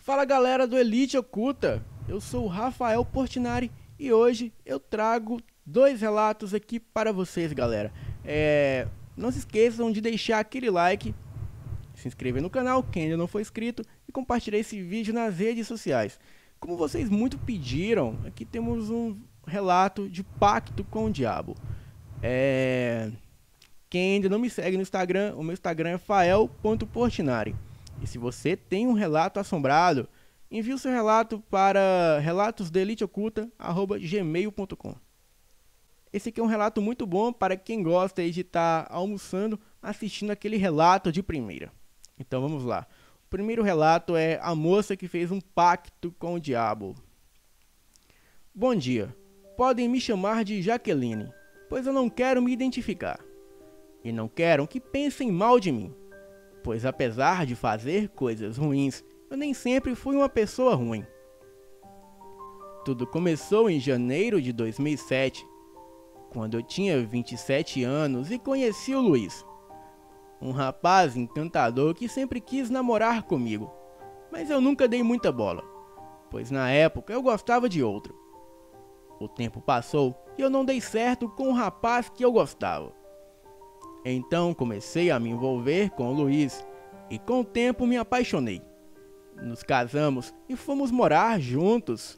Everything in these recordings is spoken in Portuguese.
Fala galera do Elite Oculta, eu sou o Rafael Portinari e hoje eu trago dois relatos aqui para vocês, galera. Não se esqueçam de deixar aquele like, se inscrever no canal quem ainda não for inscrito e compartilhar esse vídeo nas redes sociais. Como vocês muito pediram, aqui temos um relato de pacto com o diabo. Quem ainda não me segue no Instagram, o meu Instagram é fael.portinari. E se você tem um relato assombrado, envie o seu relato para relatosdeliteoculta@gmail.com. Esse aqui é um relato muito bom para quem gosta de estar almoçando, assistindo aquele relato de primeira. Então vamos lá. O primeiro relato é a moça que fez um pacto com o diabo. Bom dia. Podem me chamar de Jaqueline, pois eu não quero me identificar. E não quero que pensem mal de mim, pois apesar de fazer coisas ruins, eu nem sempre fui uma pessoa ruim. Tudo começou em janeiro de 2007, quando eu tinha 27 anos e conheci o Luiz, um rapaz encantador que sempre quis namorar comigo, mas eu nunca dei muita bola, pois na época eu gostava de outro. O tempo passou e eu não dei certo com o rapaz que eu gostava. Então comecei a me envolver com o Luiz e com o tempo me apaixonei. Nos casamos e fomos morar juntos.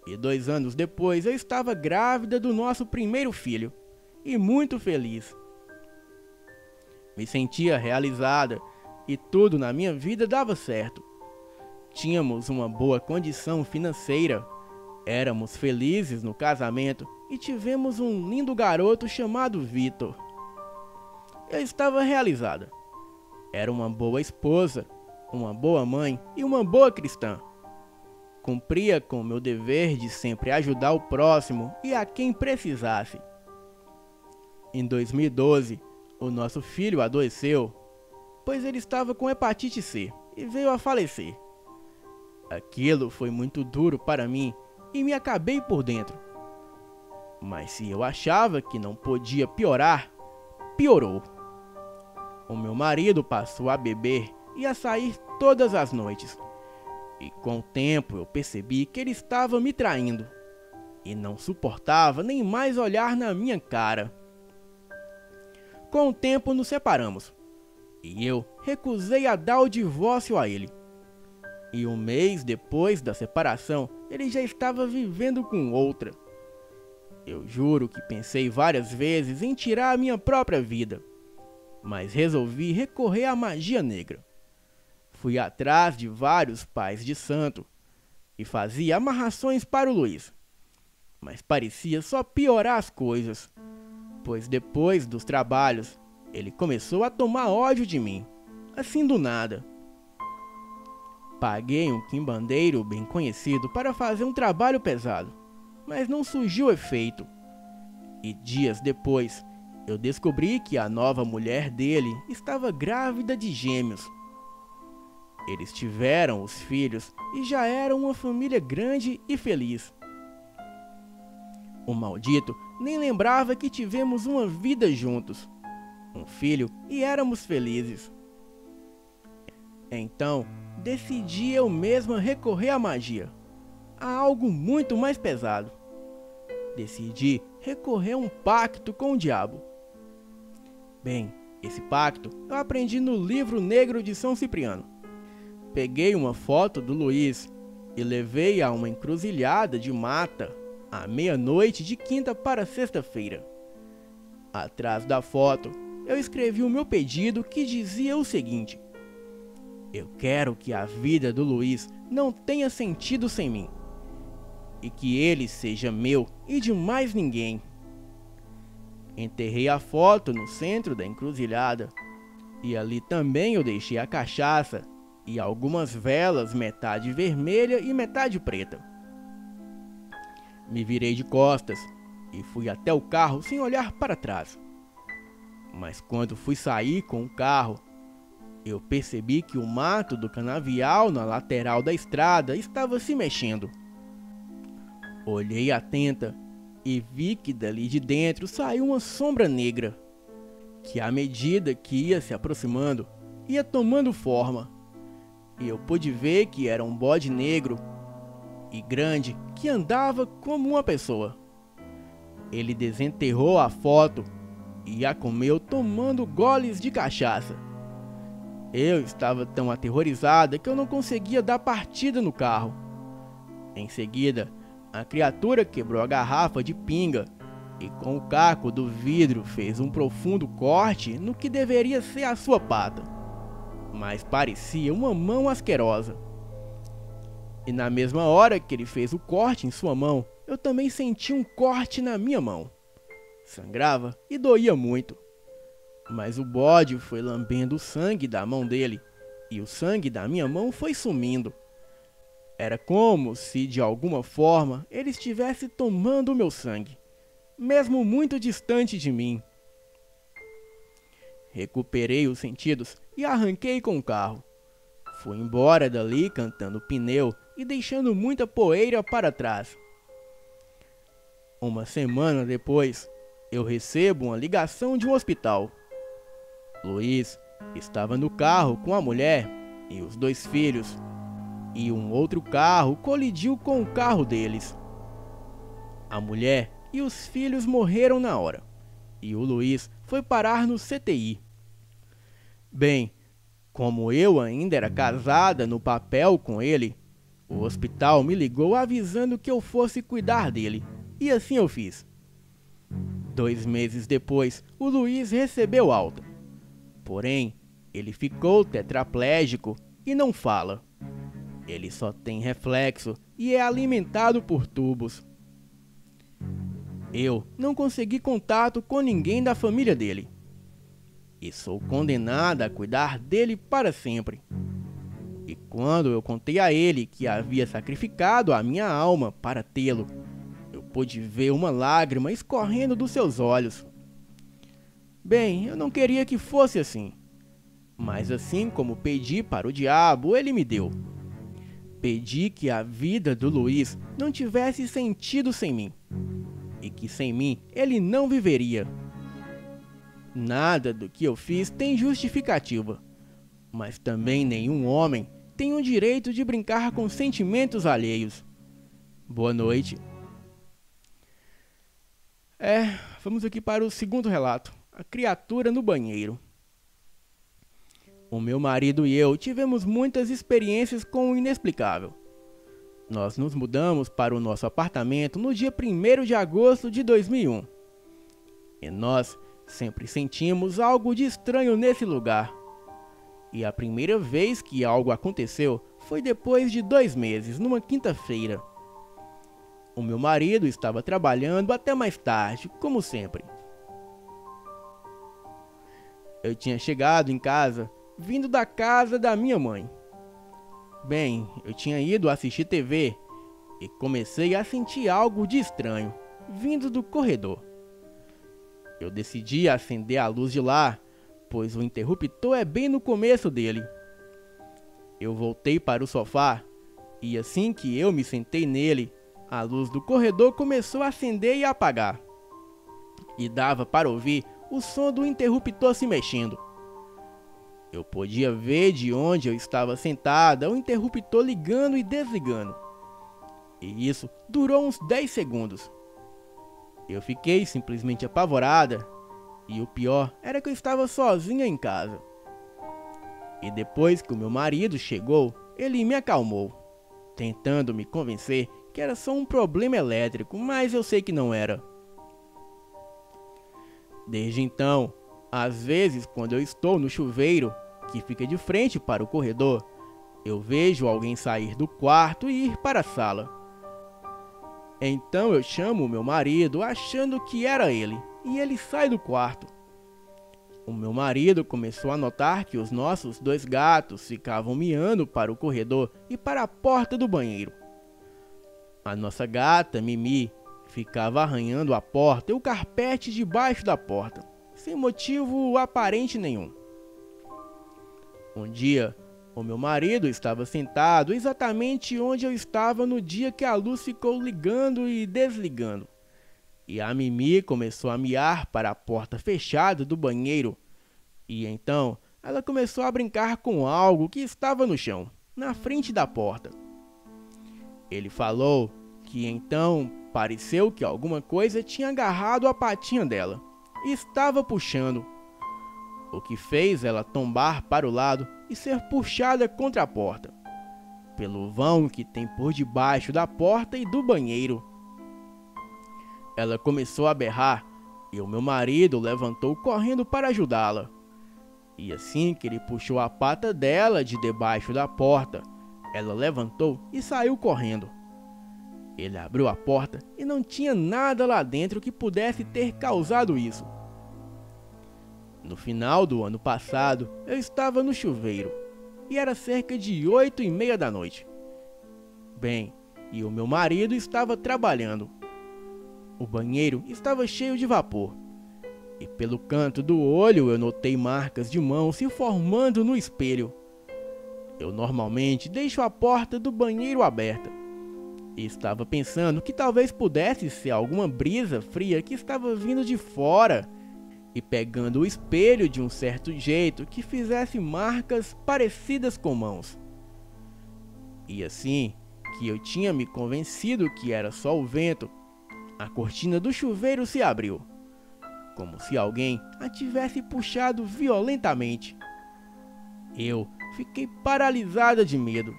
E 2 anos depois eu estava grávida do nosso primeiro filho e muito feliz. Me sentia realizada e tudo na minha vida dava certo. Tínhamos uma boa condição financeira, éramos felizes no casamento e tivemos um lindo garoto chamado Vitor. Eu estava realizada. Era uma boa esposa, uma boa mãe e uma boa cristã. Cumpria com o meu dever de sempre ajudar o próximo e a quem precisasse. Em 2012, o nosso filho adoeceu, pois ele estava com hepatite C e veio a falecer. Aquilo foi muito duro para mim e me acabei por dentro. Mas se eu achava que não podia piorar, piorou. O meu marido passou a beber e a sair todas as noites. E com o tempo eu percebi que ele estava me traindo. E não suportava nem mais olhar na minha cara. Com o tempo nos separamos. E eu recusei a dar o divórcio a ele. E um mês depois da separação, ele já estava vivendo com outra. Eu juro que pensei várias vezes em tirar a minha própria vida. Mas resolvi recorrer à magia negra. Fui atrás de vários pais de santo e fazia amarrações para o Luiz. Mas parecia só piorar as coisas, pois depois dos trabalhos, ele começou a tomar ódio de mim, assim do nada. Paguei um quimbandeiro bem conhecido para fazer um trabalho pesado, mas não surgiu efeito. E dias depois, eu descobri que a nova mulher dele estava grávida de gêmeos. Eles tiveram os filhos e já eram uma família grande e feliz. O maldito nem lembrava que tivemos uma vida juntos, um filho e éramos felizes. Então, decidi eu mesma recorrer à magia, a algo muito mais pesado. Decidi recorrer a um pacto com o diabo. Bem, esse pacto eu aprendi no livro negro de São Cipriano. Peguei uma foto do Luiz e levei a uma encruzilhada de mata à meia-noite de quinta para sexta-feira. Atrás da foto, eu escrevi o meu pedido que dizia o seguinte: eu quero que a vida do Luiz não tenha sentido sem mim, e que ele seja meu e de mais ninguém. Enterrei a foto no centro da encruzilhada, e ali também eu deixei a cachaça e algumas velas, metade vermelha e metade preta. Me virei de costas e fui até o carro sem olhar para trás. Mas quando fui sair com o carro, eu percebi que o mato do canavial na lateral da estrada estava se mexendo. Olhei atenta e vi que dali de dentro saiu uma sombra negra, que à medida que ia se aproximando, ia tomando forma. e eu pude ver que era um bode negro e grande que andava como uma pessoa. Ele desenterrou a foto e a comeu tomando goles de cachaça. Eu estava tão aterrorizada que eu não conseguia dar partida no carro. Em seguida, a criatura quebrou a garrafa de pinga e com o caco do vidro fez um profundo corte no que deveria ser a sua pata, mas parecia uma mão asquerosa. E na mesma hora que ele fez o corte em sua mão, eu também senti um corte na minha mão. Sangrava e doía muito. Mas o bode foi lambendo o sangue da mão dele, e o sangue da minha mão foi sumindo. Era como se, de alguma forma, ele estivesse tomando o meu sangue, mesmo muito distante de mim. Recuperei os sentidos e arranquei com o carro. Fui embora dali cantando pneu e deixando muita poeira para trás. Uma semana depois, eu recebo uma ligação de um hospital. Luiz estava no carro com a mulher e os 2 filhos, e um outro carro colidiu com o carro deles. A mulher e os filhos morreram na hora, e o Luiz foi parar no CTI. Bem, como eu ainda era casada no papel com ele, o hospital me ligou avisando que eu fosse cuidar dele, e assim eu fiz. 2 meses depois, o Luiz recebeu alta. Porém, ele ficou tetraplégico e não fala. Ele só tem reflexo e é alimentado por tubos. Eu não consegui contato com ninguém da família dele. E sou condenada a cuidar dele para sempre. E quando eu contei a ele que havia sacrificado a minha alma para tê-lo, eu pude ver uma lágrima escorrendo dos seus olhos. Bem, eu não queria que fosse assim. Mas assim como pedi para o diabo, ele me deu. Pedi que a vida do Luiz não tivesse sentido sem mim. E que sem mim ele não viveria. Nada do que eu fiz tem justificativa. Mas também nenhum homem tem o direito de brincar com sentimentos alheios. Boa noite. Vamos aqui para o segundo relato. A criatura no banheiro. O meu marido e eu tivemos muitas experiências com o inexplicável. Nós nos mudamos para o nosso apartamento no dia 1º de agosto de 2001. E nós sempre sentimos algo de estranho nesse lugar. E a primeira vez que algo aconteceu foi depois de 2 meses, numa quinta-feira. O meu marido estava trabalhando até mais tarde, como sempre. Eu tinha chegado em casa, vindo da casa da minha mãe. Bem, eu tinha ido assistir TV e comecei a sentir algo de estranho, vindo do corredor. Eu decidi acender a luz de lá, pois o interruptor é bem no começo dele. Eu voltei para o sofá e assim que eu me sentei nele, a luz do corredor começou a acender e a apagar. E dava para ouvir o som do interruptor se mexendo. Eu podia ver de onde eu estava sentada o interruptor ligando e desligando. E isso durou uns 10 segundos. Eu fiquei simplesmente apavorada. E o pior era que eu estava sozinha em casa. E depois que o meu marido chegou, ele me acalmou, tentando me convencer que era só um problema elétrico, mas eu sei que não era. Desde então, às vezes quando eu estou no chuveiro, que fica de frente para o corredor, eu vejo alguém sair do quarto e ir para a sala. Então eu chamo o meu marido achando que era ele, e ele sai do quarto. O meu marido começou a notar que os nossos 2 gatos ficavam miando para o corredor e para a porta do banheiro. A nossa gata, Mimi, ficava arranhando a porta e o carpete debaixo da porta, sem motivo aparente nenhum. Um dia, o meu marido estava sentado exatamente onde eu estava no dia que a luz ficou ligando e desligando. E a Mimi começou a miar para a porta fechada do banheiro. E então, ela começou a brincar com algo que estava no chão. na frente da porta. Ele falou que então pareceu que alguma coisa tinha agarrado a patinha dela e estava puxando, o que fez ela tombar para o lado e ser puxada contra a porta, pelo vão que tem por debaixo da porta e do banheiro. Ela começou a berrar e o meu marido levantou correndo para ajudá-la. E assim que ele puxou a pata dela de debaixo da porta, ela levantou e saiu correndo. Ele abriu a porta e não tinha nada lá dentro que pudesse ter causado isso. No final do ano passado, eu estava no chuveiro e era cerca de 8:30 da noite. Bem, e o meu marido estava trabalhando. O banheiro estava cheio de vapor e pelo canto do olho eu notei marcas de mão se formando no espelho. Eu normalmente deixo a porta do banheiro aberta e estava pensando que talvez pudesse ser alguma brisa fria que estava vindo de fora e pegando o espelho de um certo jeito que fizesse marcas parecidas com mãos. E assim que eu tinha me convencido que era só o vento, a cortina do chuveiro se abriu, como se alguém a tivesse puxado violentamente. Eu fiquei paralisada de medo.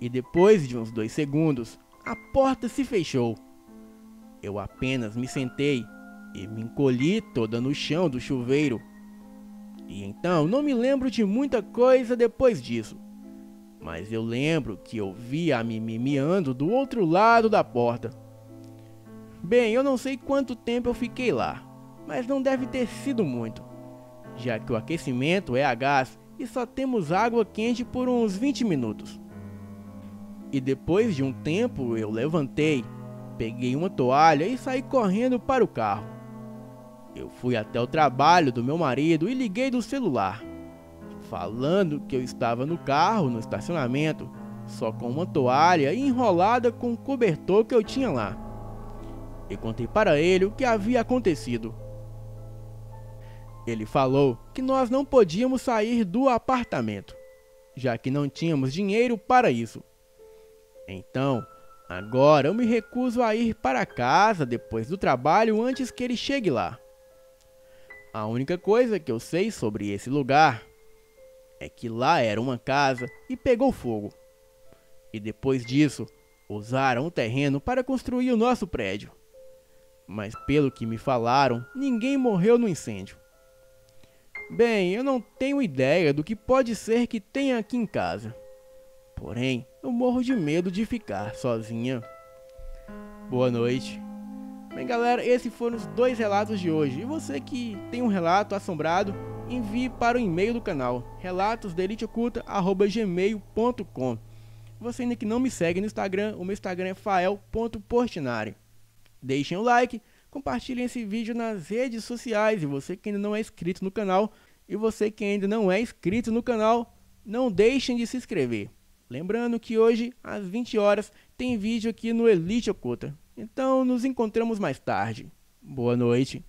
E depois de uns 2 segundos, a porta se fechou. Eu apenas me sentei e me encolhi toda no chão do chuveiro. E então não me lembro de muita coisa depois disso. Mas eu lembro que eu vi a Mimi miando do outro lado da porta. Bem, eu não sei quanto tempo eu fiquei lá, mas não deve ter sido muito, já que o aquecimento é a gás e só temos água quente por uns 20 minutos. E depois de um tempo eu levantei, peguei uma toalha e saí correndo para o carro. Eu fui até o trabalho do meu marido e liguei do celular, falando que eu estava no carro, no estacionamento, só com uma toalha enrolada com o cobertor que eu tinha lá. E contei para ele o que havia acontecido. Ele falou que nós não podíamos sair do apartamento, já que não tínhamos dinheiro para isso. Então, agora eu me recuso a ir para casa depois do trabalho antes que ele chegue lá. A única coisa que eu sei sobre esse lugar é que lá era uma casa e pegou fogo. E depois disso, usaram o terreno para construir o nosso prédio. Mas pelo que me falaram, ninguém morreu no incêndio. Bem, eu não tenho ideia do que pode ser que tenha aqui em casa. Porém, eu morro de medo de ficar sozinha. Boa noite. Bem, galera, esses foram os 2 relatos de hoje. E você que tem um relato assombrado, envie para o e-mail do canal, relatosdeliteoculta@gmail.com. Você ainda que não me segue no Instagram, o meu Instagram é fael.portinari. Deixem o like, compartilhem esse vídeo nas redes sociais. E você que ainda não é inscrito no canal, não deixem de se inscrever. Lembrando que hoje, às 20 horas, tem vídeo aqui no Elite Oculta. Então, nos encontramos mais tarde. Boa noite.